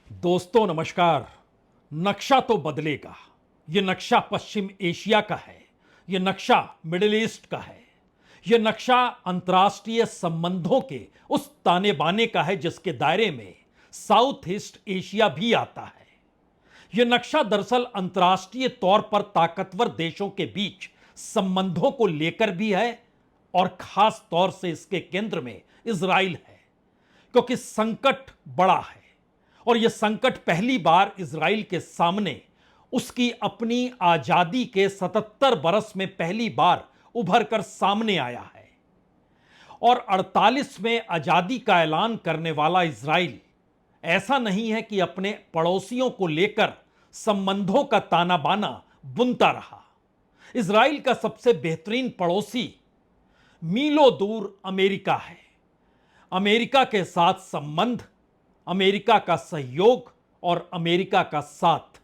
दोस्तों नमस्कार। नक्शा तो बदलेगा। ये नक्शा पश्चिम एशिया का है। ये नक्शा मिडिल ईस्ट का है। ये नक्शा अंतर्राष्ट्रीय संबंधों के उस ताने बाने का है जिसके दायरे में साउथ ईस्ट एशिया भी आता है। यह नक्शा दरअसल अंतर्राष्ट्रीय तौर पर ताकतवर देशों के बीच संबंधों को लेकर भी है और खास तौर से इसके केंद्र में इजराइल है, क्योंकि संकट बड़ा है और यह संकट पहली बार इजराइल के सामने उसकी अपनी आजादी के 77 बरस में पहली बार उभर कर सामने आया है। और 48 में आजादी का ऐलान करने वाला इजराइल ऐसा नहीं है कि अपने पड़ोसियों को लेकर संबंधों का ताना बाना बुनता रहा। इजराइल का सबसे बेहतरीन पड़ोसी मीलों दूर अमेरिका है। अमेरिका के साथ संबंध, अमेरिका का सहयोग और अमेरिका का साथ,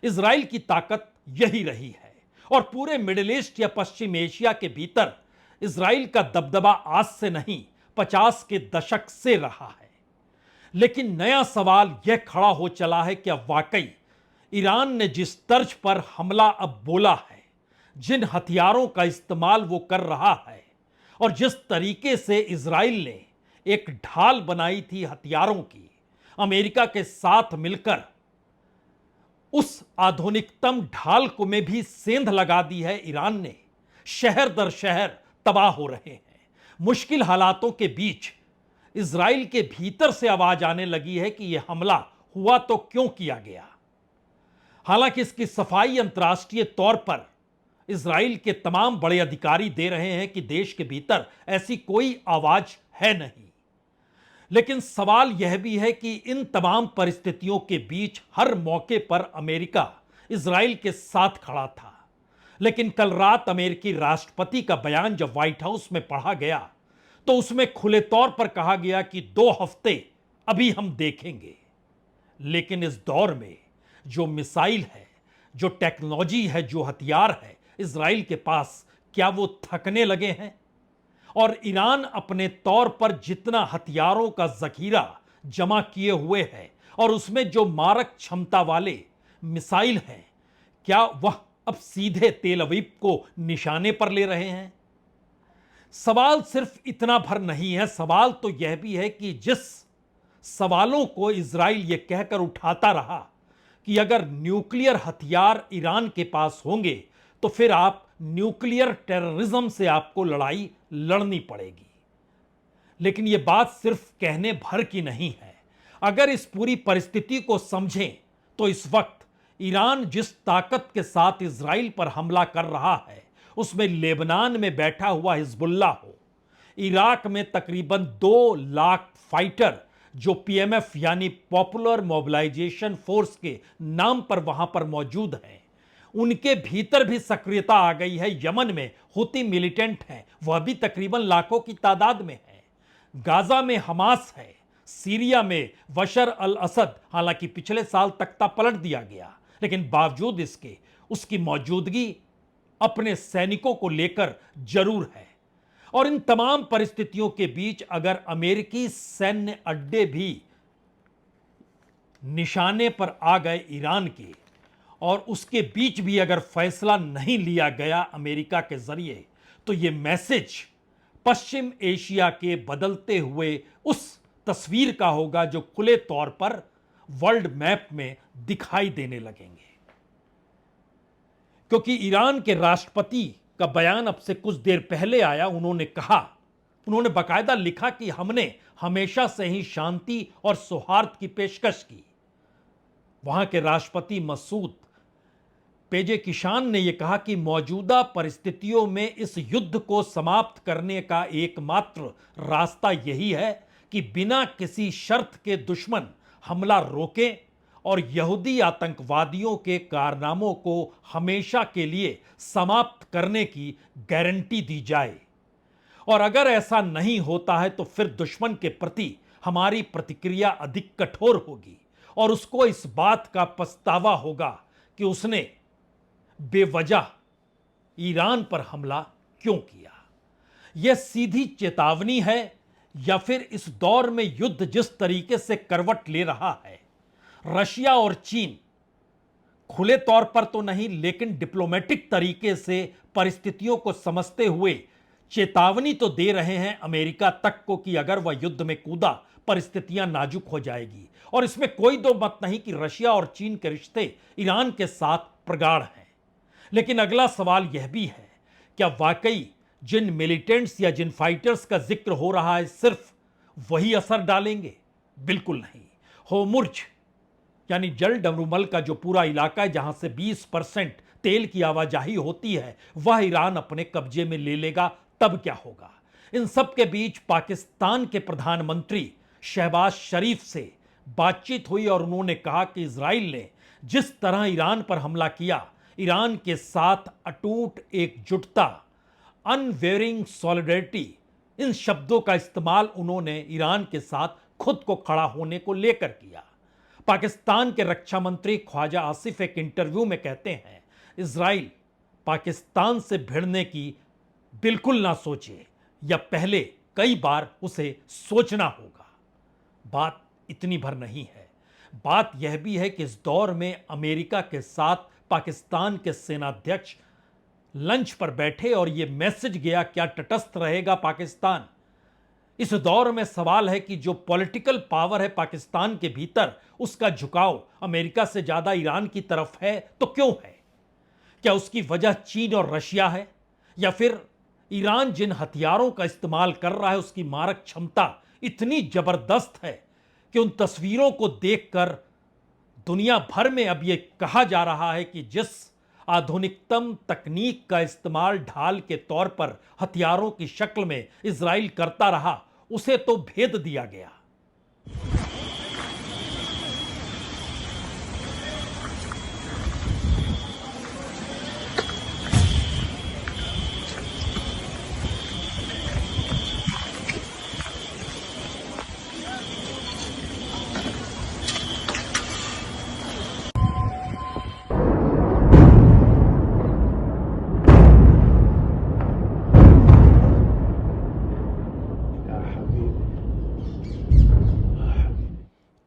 इजराइल की ताकत यही रही है। और पूरे मिडिल ईस्ट या पश्चिम एशिया के भीतर इजराइल का दबदबा आज से नहीं 50 के दशक से रहा है। लेकिन नया सवाल यह खड़ा हो चला है कि अब वाकई ईरान ने जिस तर्ज पर हमला अब बोला है, जिन हथियारों का इस्तेमाल वो कर रहा है और जिस तरीके से इजराइल ने एक ढाल बनाई थी हथियारों की, अमेरिका के साथ मिलकर उस आधुनिकतम ढाल को में भी सेंध लगा दी है ईरान ने। शहर दर शहर तबाह हो रहे हैं। मुश्किल हालातों के बीच इजराइल के भीतर से आवाज आने लगी है कि यह हमला हुआ तो क्यों किया गया। हालांकि इसकी सफाई अंतर्राष्ट्रीय तौर पर इजराइल के तमाम बड़े अधिकारी दे रहे हैं कि देश के भीतर ऐसी कोई आवाज है नहीं। लेकिन सवाल यह भी है कि इन तमाम परिस्थितियों के बीच हर मौके पर अमेरिका इजराइल के साथ खड़ा था। लेकिन कल रात अमेरिकी राष्ट्रपति का बयान जब व्हाइट हाउस में पढ़ा गया तो उसमें खुले तौर पर कहा गया कि 2 हफ्ते अभी हम देखेंगे। लेकिन इस दौर में जो मिसाइल है, जो टेक्नोलॉजी है, जो हथियार है इजराइल के पास, क्या वो थकने लगे हैं? और ईरान अपने तौर पर जितना हथियारों का जखीरा जमा किए हुए है और उसमें जो मारक क्षमता वाले मिसाइल हैं, क्या वह अब सीधे तेल अवीव को निशाने पर ले रहे हैं? सवाल सिर्फ इतना भर नहीं है। सवाल तो यह भी है कि जिस सवालों को इजराइल यह कहकर उठाता रहा कि अगर न्यूक्लियर हथियार ईरान के पास होंगे तो फिर आप न्यूक्लियर टेररिज्म से आपको लड़ाई लड़नी पड़ेगी। लेकिन यह बात सिर्फ कहने भर की नहीं है। अगर इस पूरी परिस्थिति को समझें तो इस वक्त ईरान जिस ताकत के साथ इजराइल पर हमला कर रहा है, उसमें लेबनान में बैठा हुआ हिजबुल्लाह हो, इराक में तकरीबन 2 लाख फाइटर जो पीएमएफ यानी पॉपुलर मोबिलाइजेशन फोर्स के नाम पर वहां पर मौजूद हैं, उनके भीतर भी सक्रियता आ गई है। यमन में हुती मिलिटेंट हैं, वह भी तकरीबन लाखों की तादाद में है। गाजा में हमास है। सीरिया में बशर अल असद, हालांकि पिछले साल तख्ता पलट दिया गया, लेकिन बावजूद इसके उसकी मौजूदगी अपने सैनिकों को लेकर जरूर है। और इन तमाम परिस्थितियों के बीच अगर अमेरिकी सैन्य अड्डे भी निशाने पर आ गए ईरान के, और उसके बीच भी अगर फैसला नहीं लिया गया अमेरिका के जरिए, तो यह मैसेज पश्चिम एशिया के बदलते हुए उस तस्वीर का होगा जो खुले तौर पर वर्ल्ड मैप में दिखाई देने लगेंगे। क्योंकि ईरान के राष्ट्रपति का बयान अब से कुछ देर पहले आया। उन्होंने बाकायदा लिखा कि हमने हमेशा से ही शांति और सौहार्द की पेशकश की। वहां के राष्ट्रपति मसूद पेजेकिशान ने यह कहा कि मौजूदा परिस्थितियों में इस युद्ध को समाप्त करने का एकमात्र रास्ता यही है कि बिना किसी शर्त के दुश्मन हमला रोके और यहूदी आतंकवादियों के कारनामों को हमेशा के लिए समाप्त करने की गारंटी दी जाए। और अगर ऐसा नहीं होता है तो फिर दुश्मन के प्रति हमारी प्रतिक्रिया अधिक कठोर होगी और उसको इस बात का पछतावा होगा कि उसने बेवजह ईरान पर हमला क्यों किया। यह सीधी चेतावनी है या फिर इस दौर में युद्ध जिस तरीके से करवट ले रहा है, रशिया और चीन खुले तौर पर तो नहीं लेकिन डिप्लोमेटिक तरीके से परिस्थितियों को समझते हुए चेतावनी तो दे रहे हैं अमेरिका तक को कि अगर वह युद्ध में कूदा परिस्थितियां नाजुक हो जाएगी। और इसमें कोई दो मत नहीं कि रशिया और चीन के रिश्ते ईरान के साथ प्रगाढ़ हैं। लेकिन अगला सवाल यह भी है, क्या वाकई जिन मिलिटेंट्स या जिन फाइटर्स का जिक्र हो रहा है सिर्फ वही असर डालेंगे? बिल्कुल नहीं। होर्मुज़ यानी जल डमरूमल का जो पूरा इलाका है जहां से 20% तेल की आवाजाही होती है वह ईरान अपने कब्जे में ले लेगा, तब क्या होगा? इन सब के बीच पाकिस्तान के प्रधानमंत्री शहबाज शरीफ से बातचीत हुई और उन्होंने कहा कि इजराइल ने जिस तरह ईरान पर हमला किया, ईरान के साथ अटूट एकजुटता, अनवेयरिंग सॉलिडेरिटी, इन शब्दों का इस्तेमाल उन्होंने ईरान के साथ खुद को खड़ा होने को लेकर किया। पाकिस्तान के रक्षा मंत्री ख्वाजा आसिफ एक इंटरव्यू में कहते हैं, इजराइल पाकिस्तान से भिड़ने की बिल्कुल ना सोचे या पहले कई बार उसे सोचना होगा। बात इतनी भर नहीं है, बात यह भी है कि इस दौर में अमेरिका के साथ पाकिस्तान के सेनाध्यक्ष लंच पर बैठे और यह मैसेज गया, क्या तटस्थ रहेगा पाकिस्तान? इस दौर में सवाल है कि जो पॉलिटिकल पावर है पाकिस्तान के भीतर, उसका झुकाव अमेरिका से ज्यादा ईरान की तरफ है तो क्यों है? क्या उसकी वजह चीन और रशिया है, या फिर ईरान जिन हथियारों का इस्तेमाल कर रहा है उसकी मारक क्षमता इतनी जबरदस्त है कि उन तस्वीरों को देखकर दुनिया भर में अब यह कहा जा रहा है कि जिस आधुनिकतम तकनीक का इस्तेमाल ढाल के तौर पर हथियारों की शक्ल में इजराइल करता रहा, उसे तो भेद दिया गया।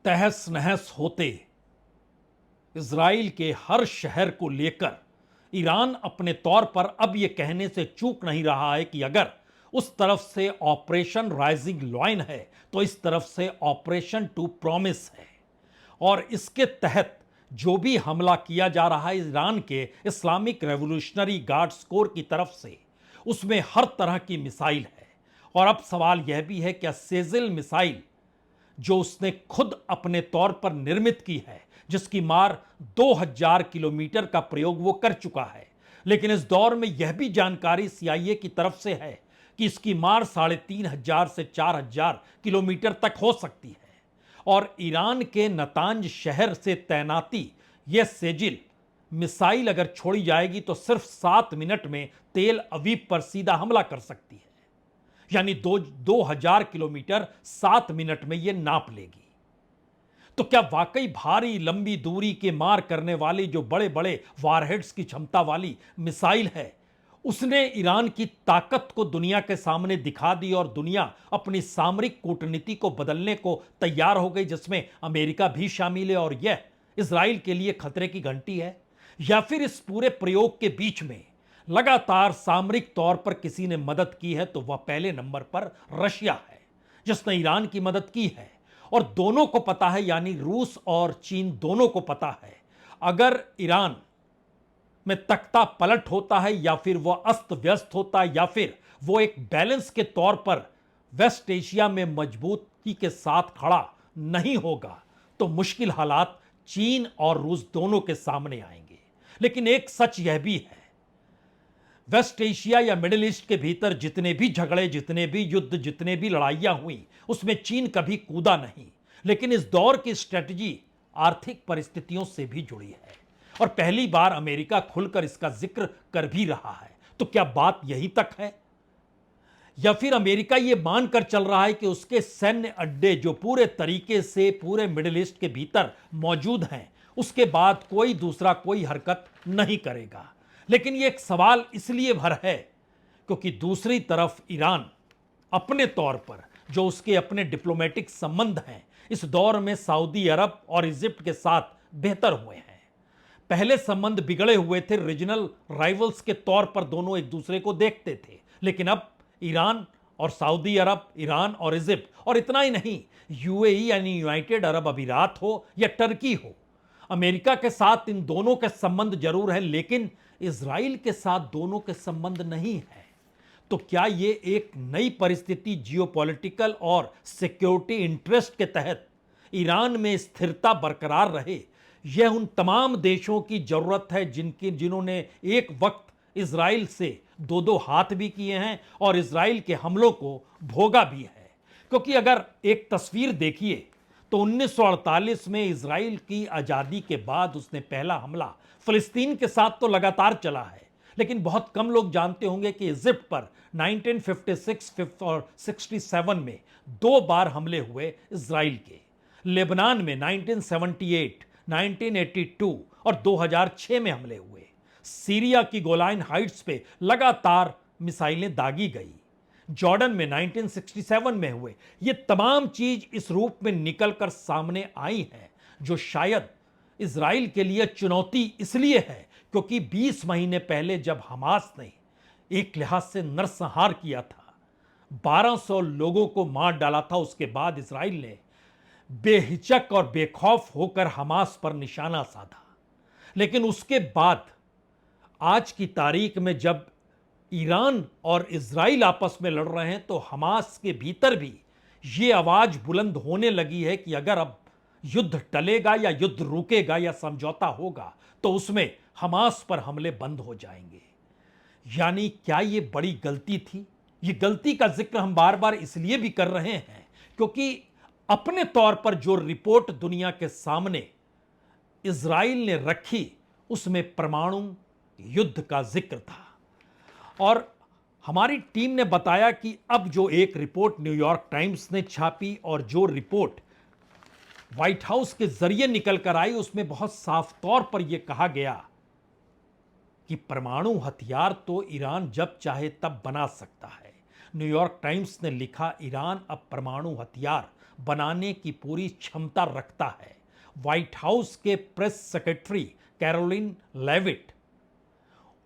तहस नहस होते इजराइल के हर शहर को लेकर ईरान अपने तौर पर अब यह कहने से चूक नहीं रहा है कि अगर उस तरफ से ऑपरेशन राइजिंग लॉयन है तो इस तरफ से ऑपरेशन टू प्रॉमिस है। और इसके तहत जो भी हमला किया जा रहा है ईरान के इस्लामिक रेवोल्यूशनरी गार्ड्स कोर की तरफ से, उसमें हर तरह की मिसाइल है। और अब सवाल यह भी है, क्या सेजिल मिसाइल जो उसने खुद अपने तौर पर निर्मित की है, जिसकी मार 2000 किलोमीटर का प्रयोग वो कर चुका है, लेकिन इस दौर में यह भी जानकारी सीआईए की तरफ से है कि इसकी मार 3500 से 4000 किलोमीटर तक हो सकती है। और ईरान के नतांज शहर से तैनाती यह सेजिल मिसाइल अगर छोड़ी जाएगी तो सिर्फ 7 मिनट में तेल अवीव पर सीधा हमला कर सकती है, यानी 2000 किलोमीटर 7 मिनट में यह नाप लेगी। तो क्या वाकई भारी लंबी दूरी के मार करने वाली जो बड़े बड़े वारहेड्स की क्षमता वाली मिसाइल है, उसने ईरान की ताकत को दुनिया के सामने दिखा दी और दुनिया अपनी सामरिक कूटनीति को बदलने को तैयार हो गई, जिसमें अमेरिका भी शामिल है और यह इजराइल के लिए खतरे की घंटी है? या फिर इस पूरे प्रयोग के बीच में लगातार सामरिक तौर पर किसी ने मदद की है तो वह पहले नंबर पर रशिया है, जिसने ईरान की मदद की है। और दोनों को पता है, यानी रूस और चीन दोनों को पता है, अगर ईरान में तख्ता पलट होता है या फिर वह अस्त व्यस्त होता है या फिर वो एक बैलेंस के तौर पर वेस्ट एशिया में मजबूती के साथ खड़ा नहीं होगा, तो मुश्किल हालात चीन और रूस दोनों के सामने आएंगे। लेकिन एक सच यह भी है, वेस्ट एशिया या मिडिल ईस्ट के भीतर जितने भी झगड़े, जितने भी युद्ध, जितने भी लड़ाइयां हुई, उसमें चीन कभी कूदा नहीं। लेकिन इस दौर की स्ट्रेटजी आर्थिक परिस्थितियों से भी जुड़ी है और पहली बार अमेरिका खुलकर इसका जिक्र कर भी रहा है। तो क्या बात यही तक है, या फिर अमेरिका यह मानकर चल रहा है कि उसके सैन्य अड्डे जो पूरे तरीके से पूरे मिडिल ईस्ट के भीतर मौजूद हैं, उसके बाद कोई दूसरा कोई हरकत नहीं करेगा? लेकिन यह एक सवाल इसलिए भर है क्योंकि दूसरी तरफ ईरान अपने तौर पर जो उसके अपने डिप्लोमेटिक संबंध हैं, इस दौर में सऊदी अरब और इजिप्ट के साथ बेहतर हुए हैं। पहले संबंध बिगड़े हुए थे, रीजनल राइवल्स के तौर पर दोनों एक दूसरे को देखते थे, लेकिन अब ईरान और सऊदी अरब, ईरान और इजिप्ट, और इतना ही नहीं, यूएई यानी यूनाइटेड अरब अमीरात हो या टर्की हो, अमेरिका के साथ इन दोनों के संबंध जरूर हैं, लेकिन इजराइल के साथ दोनों के संबंध नहीं है। तो क्या ये एक नई परिस्थिति जियोपॉलिटिकल और सिक्योरिटी इंटरेस्ट के तहत ईरान में स्थिरता बरकरार रहे, यह उन तमाम देशों की जरूरत है जिन्होंने एक वक्त इजराइल से दो दो हाथ भी किए हैं और इजराइल के हमलों को भोगा भी है। क्योंकि अगर एक तस्वीर देखिए तो 1948 में इजराइल की आज़ादी के बाद उसने पहला हमला फिलिस्तीन के साथ तो लगातार चला है, लेकिन बहुत कम लोग जानते होंगे कि इजिप्ट पर 1956 और 67 में 2 बार हमले हुए इजराइल के। लेबनान में 1978, 1982 और 2006 में हमले हुए। सीरिया की गोलान हाइट्स पे लगातार मिसाइलें दागी गई। जॉर्डन में 1967 में हुए। ये तमाम चीज इस रूप में निकलकर सामने आई हैं, जो शायद इजराइल के लिए चुनौती इसलिए है क्योंकि 20 महीने पहले जब हमास ने एक लिहाज से नरसंहार किया था, 1200 लोगों को मार डाला था, उसके बाद इजराइल ने बेहिचक और बेखौफ होकर हमास पर निशाना साधा। लेकिन उसके बाद आज की तारीख में जब ईरान और इजराइल आपस में लड़ रहे हैं तो हमास के भीतर भी ये आवाज बुलंद होने लगी है कि अगर अब युद्ध टलेगा या युद्ध रुकेगा या समझौता होगा तो उसमें हमास पर हमले बंद हो जाएंगे। यानी क्या ये बड़ी गलती थी? ये गलती का जिक्र हम बार बार इसलिए भी कर रहे हैं क्योंकि अपने तौर पर जो रिपोर्ट दुनिया के सामने इजराइल ने रखी उसमें परमाणु युद्ध का जिक्र था। और हमारी टीम ने बताया कि अब जो एक रिपोर्ट न्यूयॉर्क टाइम्स ने छापी और जो रिपोर्ट व्हाइट हाउस के जरिए निकल कर आई, उसमें बहुत साफ तौर पर यह कहा गया कि परमाणु हथियार तो ईरान जब चाहे तब बना सकता है। न्यूयॉर्क टाइम्स ने लिखा, ईरान अब परमाणु हथियार बनाने की पूरी क्षमता रखता है। व्हाइट हाउस के प्रेस सेक्रेटरी कैरोलिन लेविट,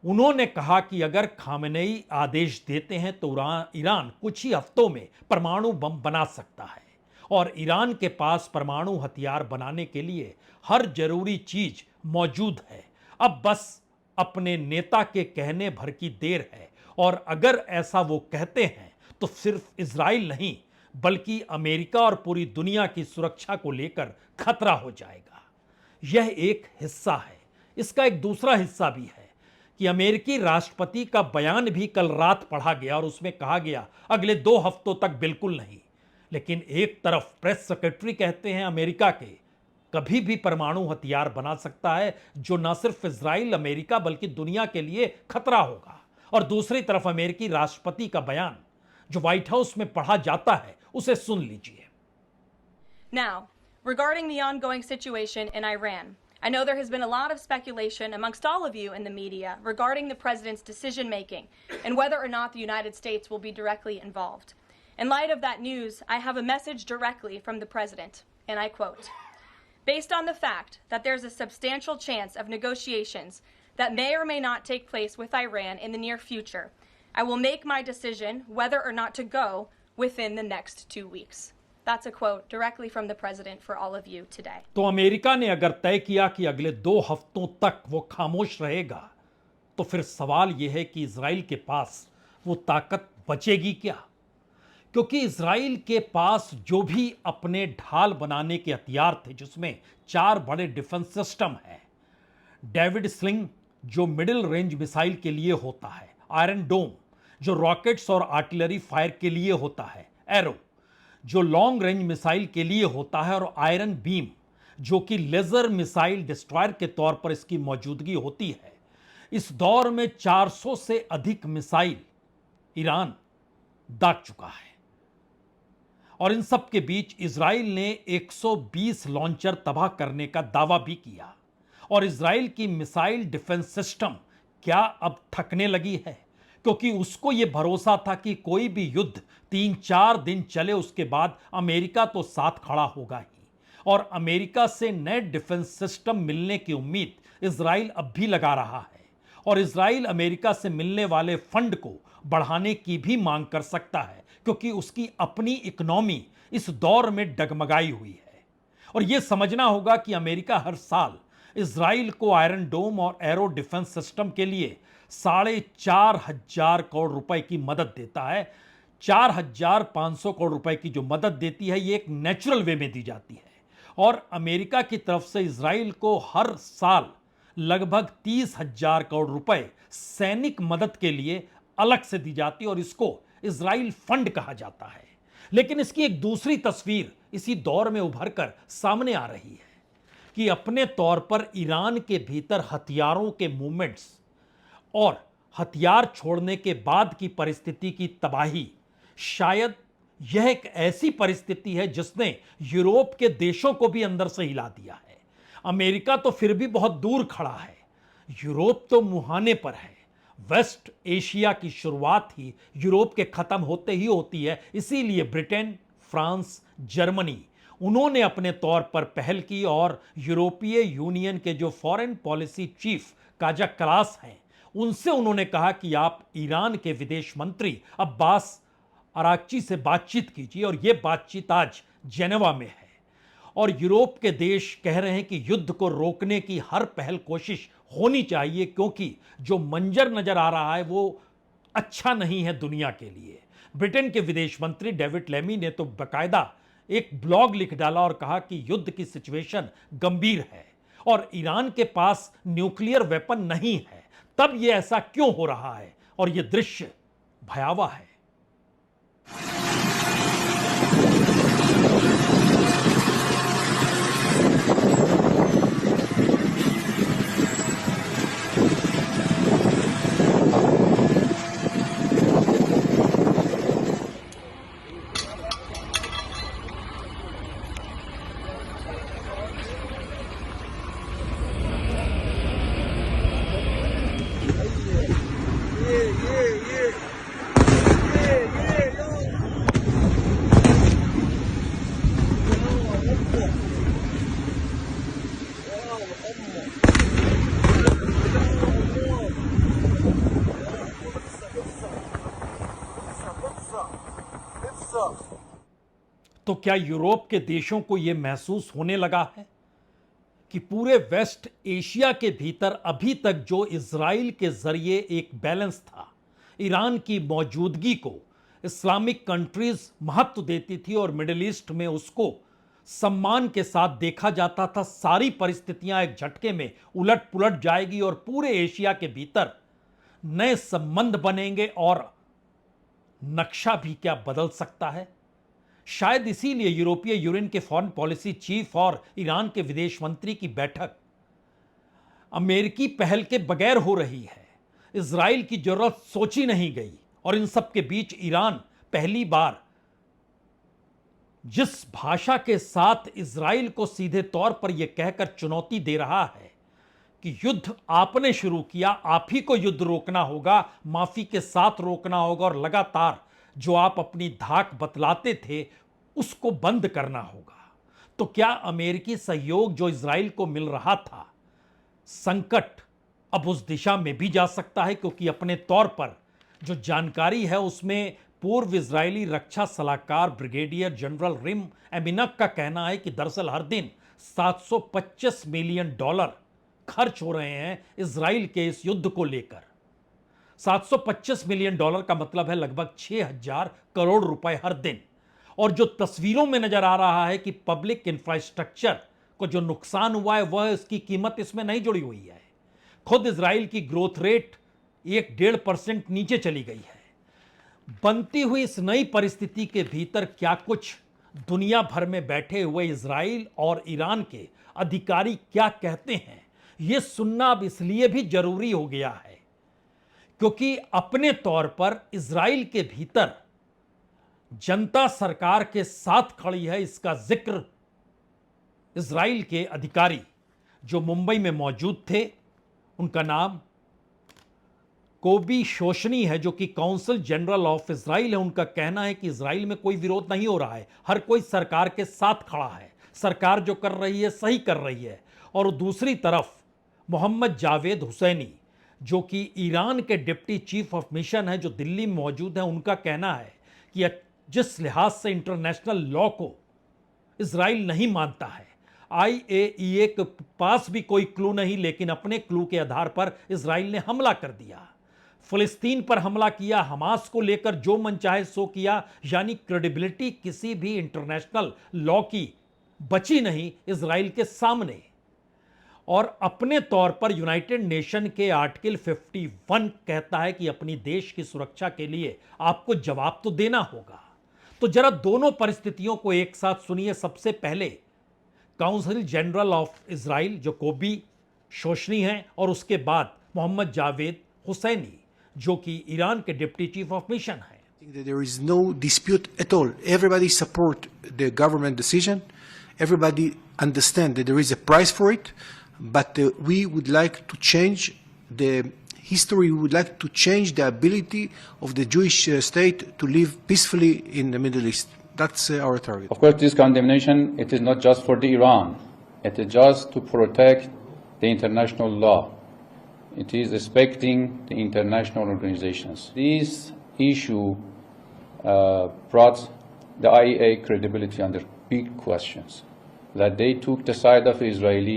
उन्होंने कहा कि अगर खामेनेई आदेश देते हैं तो ईरान कुछ ही हफ्तों में परमाणु बम बना सकता है और ईरान के पास परमाणु हथियार बनाने के लिए हर जरूरी चीज मौजूद है। अब बस अपने नेता के कहने भर की देर है और अगर ऐसा वो कहते हैं तो सिर्फ इजराइल नहीं बल्कि अमेरिका और पूरी दुनिया की सुरक्षा को लेकर खतरा हो जाएगा। यह एक हिस्सा है। इसका एक दूसरा हिस्सा भी है कि अमेरिकी राष्ट्रपति का बयान भी कल रात पढ़ा गया और उसमें कहा गया अगले 2 हफ्तों तक बिल्कुल नहीं। लेकिन एक तरफ प्रेस सेक्रेटरी कहते हैं अमेरिका के कभी भी परमाणु हथियार बना सकता है जो न सिर्फ इजराइल, अमेरिका बल्कि दुनिया के लिए खतरा होगा, और दूसरी तरफ अमेरिकी राष्ट्रपति का बयान जो व्हाइट हाउस में पढ़ा जाता है, उसे सुन लीजिए। Now, regarding the ongoing situation in Iran, I know there has been a lot of speculation amongst all of you in the media regarding the president's decision making and whether or not the United States will be directly involved. In light of that news, I have a message directly from the president, and I quote, "Based on the fact that there's a substantial chance of negotiations that may or may not take place with Iran in the near future, I will make my decision whether or not to go within the next 2 weeks." That's a quote directly from the president for all of you today. तो America ने अगर तय किया कि अगले 2 हफ्तों तक वो खामोश रहेगा, तो फिर सवाल यह है कि इजराइल के पास वो ताकत बचेगी क्या? क्योंकि इजराइल के पास जो भी अपने ढाल बनाने के हथियार थे, जिसमें 4 बड़े डिफेंस सिस्टम हैं, डेविड स्लिंग जो मिडिल रेंज मिसाइल के लिए होता है, आयरन डोम जो रॉकेट्स और आर्टिलरी फायर के लिए होता है, एरो जो लॉन्ग रेंज मिसाइल के लिए होता है, और आयरन बीम जो कि लेजर मिसाइल डिस्ट्रॉयर के तौर पर इसकी मौजूदगी होती है। इस दौर में 400 से अधिक मिसाइल ईरान दाग चुका है, और इन सब के बीच इजराइल ने 120 लॉन्चर तबाह करने का दावा भी किया। और इजराइल की मिसाइल डिफेंस सिस्टम क्या अब थकने लगी है? क्योंकि उसको यह भरोसा था कि कोई भी युद्ध 3-4 दिन चले उसके बाद अमेरिका तो साथ खड़ा होगा ही, और अमेरिका से नए डिफेंस सिस्टम मिलने की उम्मीद इजराइल अब भी लगा रहा है, और इजराइल अमेरिका से मिलने वाले फंड को बढ़ाने की भी मांग कर सकता है, क्योंकि उसकी अपनी इकोनॉमी इस दौर में डगमगाई हुई है। और यह समझना होगा कि अमेरिका हर साल इजराइल को आयरन डोम और एरो डिफेंस सिस्टम के लिए 4,500 करोड़ रुपए की मदद देता है। 4,500 करोड़ रुपए की जो मदद देती है ये एक नेचुरल वे में दी जाती है, और अमेरिका की तरफ से इजराइल को हर साल लगभग 30,000 करोड़ रुपए सैनिक मदद के लिए अलग से दी जाती है, और इसको इजराइल फंड कहा जाता है। लेकिन इसकी एक दूसरी तस्वीर इसी दौर में उभर कर सामने आ रही है कि अपने तौर पर ईरान के भीतर हथियारों के मूवमेंट्स और हथियार छोड़ने के बाद की परिस्थिति की तबाही, शायद यह एक ऐसी परिस्थिति है जिसने यूरोप के देशों को भी अंदर से हिला दिया है। अमेरिका तो फिर भी बहुत दूर खड़ा है, यूरोप तो मुहाने पर है। वेस्ट एशिया की शुरुआत ही यूरोप के खत्म होते ही होती है, इसीलिए ब्रिटेन, फ्रांस, जर्मनी उन्होंने अपने तौर पर पहल की, और यूरोपीय यूनियन के जो foreign policy chief Kaja Kallas हैं उनसे उन्होंने कहा कि आप ईरान के विदेश मंत्री अब्बास अराक्ची से बातचीत कीजिए, और यह बातचीत आज जेनेवा में है। और यूरोप के देश कह रहे हैं कि युद्ध को रोकने की हर पहल कोशिश होनी चाहिए, क्योंकि जो मंजर नजर आ रहा है वो अच्छा नहीं है दुनिया के लिए। ब्रिटेन के विदेश मंत्री डेविड लेमी ने तो बाकायदा एक ब्लॉग लिख डाला और कहा कि युद्ध की सिचुएशन गंभीर है और ईरान के पास न्यूक्लियर वेपन नहीं है, तब यह ऐसा क्यों हो रहा है, और यह दृश्य भयावह है। तो क्या यूरोप के देशों को यह महसूस होने लगा है कि पूरे वेस्ट एशिया के भीतर अभी तक जो इजराइल के जरिए एक बैलेंस था, ईरान की मौजूदगी को इस्लामिक कंट्रीज महत्व देती थी और मिडिल ईस्ट में उसको सम्मान के साथ देखा जाता था, सारी परिस्थितियां एक झटके में उलट पुलट जाएगी और पूरे एशिया के भीतर नए संबंध बनेंगे और नक्शा भी क्या बदल सकता है। शायद इसीलिए यूरोपीय यूनियन के फॉरेन पॉलिसी चीफ और ईरान के विदेश मंत्री की बैठक अमेरिकी पहल के बगैर हो रही है। इजराइल की जरूरत सोची नहीं गई, और इन सब के बीच ईरान पहली बार जिस भाषा के साथ इजराइल को सीधे तौर पर यह कहकर चुनौती दे रहा है कि युद्ध आपने शुरू किया, आप ही को युद्ध रोकना होगा, माफी के साथ रोकना होगा, और लगातार जो आप अपनी धाक बतलाते थे उसको बंद करना होगा। तो क्या अमेरिकी सहयोग जो इजराइल को मिल रहा था, संकट अब उस दिशा में भी जा सकता है? क्योंकि अपने तौर पर जो जानकारी है उसमें पूर्व इजरायली रक्षा सलाहकार ब्रिगेडियर जनरल रिम एमिनक का कहना है कि दरअसल हर दिन $725 मिलियन खर्च हो रहे हैं इजराइल के इस युद्ध को लेकर। $725 मिलियन का मतलब है लगभग 6,000 करोड़ रुपए हर दिन। और जो तस्वीरों में नजर आ रहा है कि पब्लिक इंफ्रास्ट्रक्चर को जो नुकसान हुआ है वह इसकी कीमत इसमें नहीं जुड़ी हुई है। खुद इजराइल की ग्रोथ रेट 1-1.5% नीचे चली गई है। बनती हुई इस नई परिस्थिति के भीतर क्या कुछ दुनिया भर में बैठे हुए इजराइल और ईरान के अधिकारी क्या कहते हैं, यह सुनना अब इसलिए भी जरूरी हो गया है क्योंकि अपने तौर पर इजराइल के भीतर जनता सरकार के साथ खड़ी है। इसका जिक्र इजराइल के अधिकारी जो मुंबई में मौजूद थे, उनका नाम कोबी शोशनी है, जो कि काउंसिल जनरल ऑफ इजराइल है, उनका कहना है कि इजराइल में कोई विरोध नहीं हो रहा है, हर कोई सरकार के साथ खड़ा है, सरकार जो कर रही है सही कर रही है। और दूसरी तरफ मोहम्मद जावेद हुसैनी, जो कि ईरान के डिप्टी चीफ ऑफ मिशन है, जो दिल्ली में मौजूद है, उनका कहना है कि जिस लिहाज से इंटरनेशनल लॉ को इजराइल नहीं मानता है, IAEA के पास भी कोई क्लू नहीं, लेकिन अपने क्लू के आधार पर इजराइल ने हमला कर दिया, फिलिस्तीन पर हमला किया, हमास को लेकर जो मन चाहे सो किया। यानी क्रेडिबिलिटी किसी भी इंटरनेशनल लॉ की बची नहीं इजराइल के सामने। और अपने तौर पर यूनाइटेड नेशन के आर्टिकल 51 कहता है कि अपनी देश की सुरक्षा के लिए आपको जवाब तो देना होगा। तो जरा दोनों परिस्थितियों को एक साथ सुनिए। सबसे पहले काउंसिल जनरल ऑफ इजराइल, जो कोबी शोशनी हैं, और उसके बाद मोहम्मद जावेद हुसैनी, जो कि ईरान के डिप्टी चीफ ऑफ मिशन हैं। That there is no dispute at all. Everybody support the government decision. Everybody understand that there is a price for it, but we would like to change the history. We would like to change the ability of the Jewish state to live peacefully in the Middle East. That's our target. Of course, this condemnation, it is not just for the Iran. It is just to protect the international law. It is respecting the international organizations. This issue brought the IAEA credibility under big questions, that they took the side of Israeli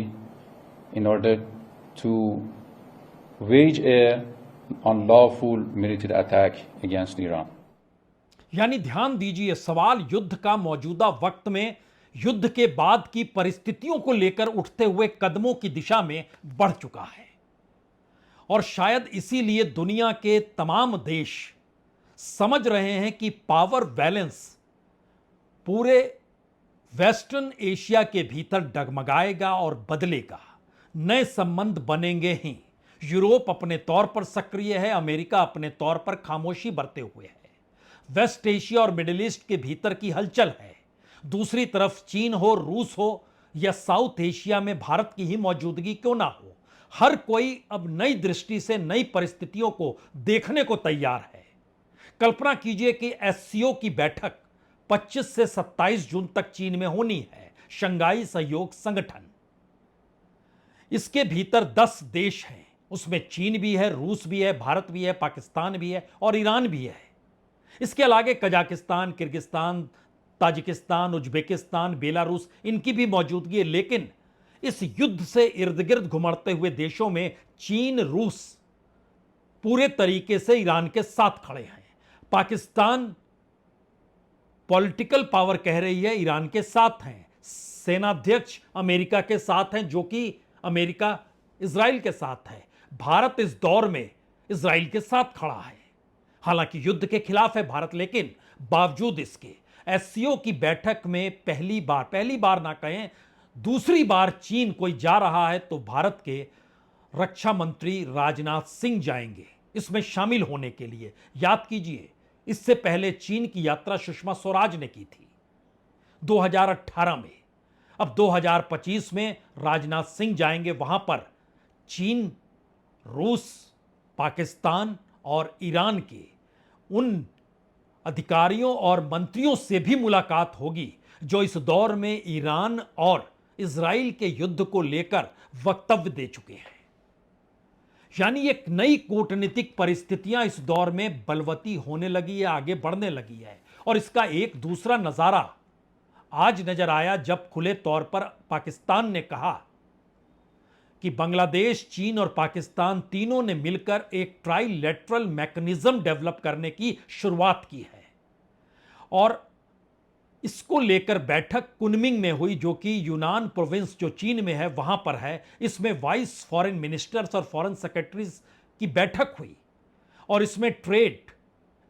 in order to wage a unlawful military attack against Iran. यानी ध्यान दीजिए, सवाल युद्ध का मौजूदा वक्त में युद्ध के बाद की परिस्थितियों को लेकर उठते हुए कदमों की दिशा में बढ़ चुका है। और शायद इसीलिए दुनिया के तमाम देश समझ रहे हैं कि पावर बैलेंस पूरे वेस्टर्न एशिया के भीतर डगमगाएगा और बदलेगा, नए संबंध बनेंगे ही। यूरोप अपने तौर पर सक्रिय है, अमेरिका अपने तौर पर खामोशी बरते हुए है, वेस्ट एशिया और मिडिल ईस्ट के भीतर की हलचल है। दूसरी तरफ चीन हो, रूस हो या साउथ एशिया में भारत की ही मौजूदगी क्यों ना हो, हर कोई अब नई दृष्टि से नई परिस्थितियों को देखने को तैयार है। कल्पना कीजिए कि SCO की बैठक 25 से 27 जून तक चीन में होनी है, शंघाई सहयोग संगठन। इसके भीतर 10 देश हैं, उसमें चीन भी है, रूस भी है, भारत भी है, पाकिस्तान भी है और ईरान भी है। इसके अलावा Kazakhstan, Kyrgyzstan, Tajikistan, Uzbekistan, Belarus, इनकी भी मौजूदगी है। लेकिन इस युद्ध से इर्द गिर्द घुमड़ते हुए देशों में चीन, रूस पूरे तरीके से ईरान के साथ खड़े हैं। पाकिस्तान पॉलिटिकल पावर कह रही है ईरान के साथ हैं। सेनाध्यक्ष अमेरिका के साथ हैं, जो कि अमेरिका इजराइल के साथ है। भारत इस दौर में इजराइल के साथ खड़ा है। हालांकि युद्ध के खिलाफ है भारत, लेकिन बावजूद इसके SCO की बैठक में पहली बार ना कहें, दूसरी बार चीन कोई जा रहा है तो भारत के रक्षा मंत्री राजनाथ सिंह जाएंगे इसमें शामिल होने के लिए। याद कीजिए, इससे पहले चीन की यात्रा सुषमा स्वराज ने की थी 2018 में। अब 2025 में राजनाथ सिंह जाएंगे, वहां पर चीन, रूस, पाकिस्तान और ईरान के उन अधिकारियों और मंत्रियों से भी मुलाकात होगी जो इस दौर में ईरान और इजराइल के युद्ध को लेकर वक्तव्य दे चुके हैं। यानी एक नई कूटनीतिक परिस्थितियां इस दौर में बलवती होने लगी है, आगे बढ़ने लगी है। और इसका एक दूसरा नजारा आज नजर आया जब खुले तौर पर पाकिस्तान ने कहा कि बांग्लादेश, चीन और पाकिस्तान तीनों ने मिलकर एक ट्राइलेटरल मैकेनिज्म डेवलप करने की शुरुआत की है। और इसको लेकर बैठक कुनमिंग में हुई, जो कि यूनान प्रोविंस जो चीन में है वहां पर है। इसमें वाइस फॉरेन मिनिस्टर्स और फॉरेन सेक्रेटरीज की बैठक हुई और इसमें trade,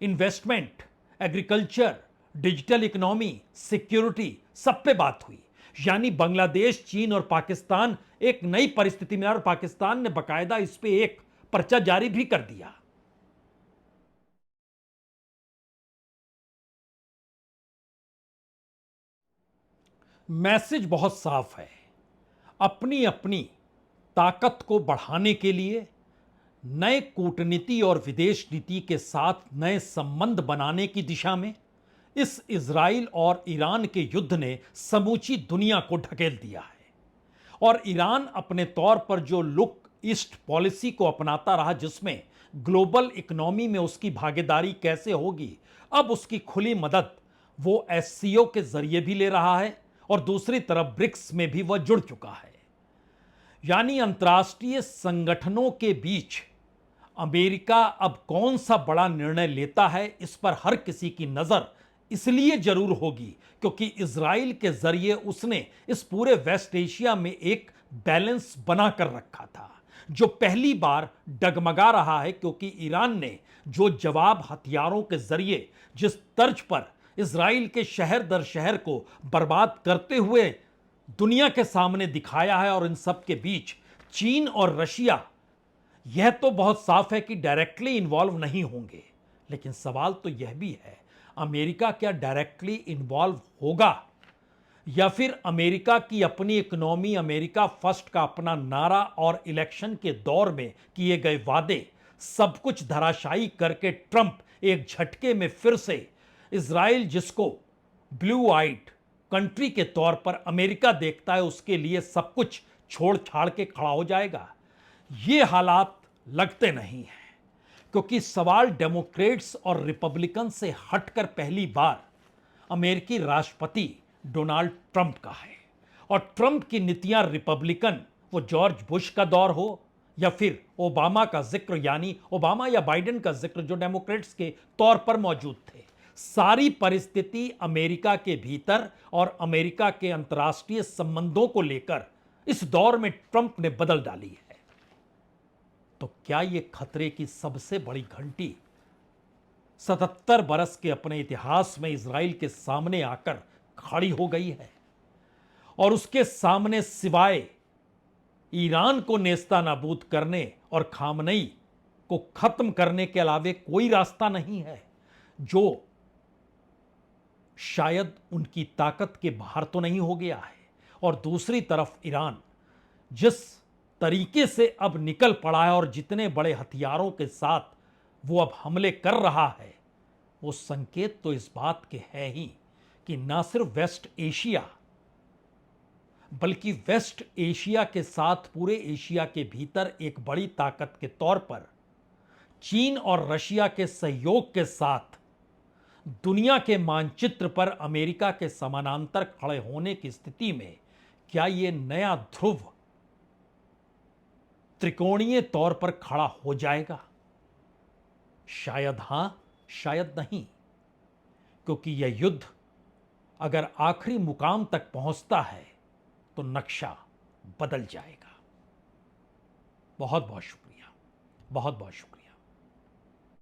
investment, agriculture, digital economy, security, सब पे बात हुई। यानी बांग्लादेश, चीन और पाकिस्तान एक नई परिस्थिति में, और पाकिस्तान ने बकायदा इस पे एक पर्चा जारी भी कर दिया। मैसेज बहुत साफ है, अपनी अपनी ताकत को बढ़ाने के लिए नए कूटनीति और विदेश नीति के साथ नए संबंध बनाने की दिशा में इस इजराइल और ईरान के युद्ध ने समूची दुनिया को ढकेल दिया है। और ईरान अपने तौर पर जो लुक ईस्ट पॉलिसी को अपनाता रहा, जिसमें ग्लोबल इकोनॉमी में उसकी भागीदारी कैसे होगी, अब उसकी खुली मदद वो एससीओ के जरिए भी ले रहा है और दूसरी तरफ ब्रिक्स में भी वह जुड़ चुका है। यानी अंतर्राष्ट्रीय संगठनों के बीच अमेरिका अब कौन सा बड़ा निर्णय लेता है, इस पर हर किसी की नजर इसलिए जरूर होगी क्योंकि इजराइल के जरिए उसने इस पूरे वेस्ट एशिया में एक बैलेंस बनाकर रखा था, जो पहली बार डगमगा रहा है क्योंकि ईरान ने जो जवाब हथियारों के जरिए जिस तर्ज पर इजराइल के शहर दर शहर को बर्बाद करते हुए दुनिया के सामने दिखाया है। और इन सब के बीच चीन और रशिया, यह तो बहुत साफ है कि डायरेक्टली इन्वॉल्व नहीं होंगे, लेकिन सवाल तो यह भी है अमेरिका क्या डायरेक्टली इन्वॉल्व होगा, या फिर अमेरिका की अपनी इकोनॉमी, अमेरिका फर्स्ट का अपना नारा और इलेक्शन के दौर में किए गए वादे सब कुछ धराशायी करके ट्रंप एक झटके में फिर से इजराइल, जिसको ब्लू आइड कंट्री के तौर पर अमेरिका देखता है, उसके लिए सब कुछ छोड़ छाड़ के खड़ा हो जाएगा। ये हालात लगते नहीं हैं क्योंकि सवाल डेमोक्रेट्स और रिपब्लिकन से हटकर पहली बार अमेरिकी राष्ट्रपति डोनाल्ड ट्रंप का है। और ट्रंप की नीतियां रिपब्लिकन, वो जॉर्ज बुश का दौर हो या फिर ओबामा का जिक्र, यानी ओबामा या बाइडेन का जिक्र जो डेमोक्रेट्स के तौर पर मौजूद थे, सारी परिस्थिति अमेरिका के भीतर और अमेरिका के अंतर्राष्ट्रीय संबंधों को लेकर इस दौर में ट्रंप ने बदल डाली है। तो क्या यह खतरे की सबसे बड़ी घंटी 77 बरस के अपने इतिहास में इजराइल के सामने आकर खड़ी हो गई है और उसके सामने सिवाय ईरान को नेस्तानाबूद करने और खामनेई को खत्म करने के अलावे कोई रास्ता नहीं है, जो शायद उनकी ताकत के बाहर तो नहीं हो गया है। और दूसरी तरफ ईरान जिस तरीके से अब निकल पड़ा है और जितने बड़े हथियारों के साथ वो अब हमले कर रहा है, वो संकेत तो इस बात के हैं ही कि ना सिर्फ वेस्ट एशिया बल्कि वेस्ट एशिया के साथ पूरे एशिया के भीतर एक बड़ी ताकत के तौर पर चीन और रशिया के सहयोग के साथ दुनिया के मानचित्र पर अमेरिका के समानांतर खड़े होने की स्थिति में क्या यह नया ध्रुव त्रिकोणीय तौर पर खड़ा हो जाएगा? शायद हां, शायद नहीं, क्योंकि यह युद्ध अगर आखिरी मुकाम तक पहुंचता है तो नक्शा बदल जाएगा। बहुत बहुत शुक्रिया, बहुत बहुत शुक्रिया।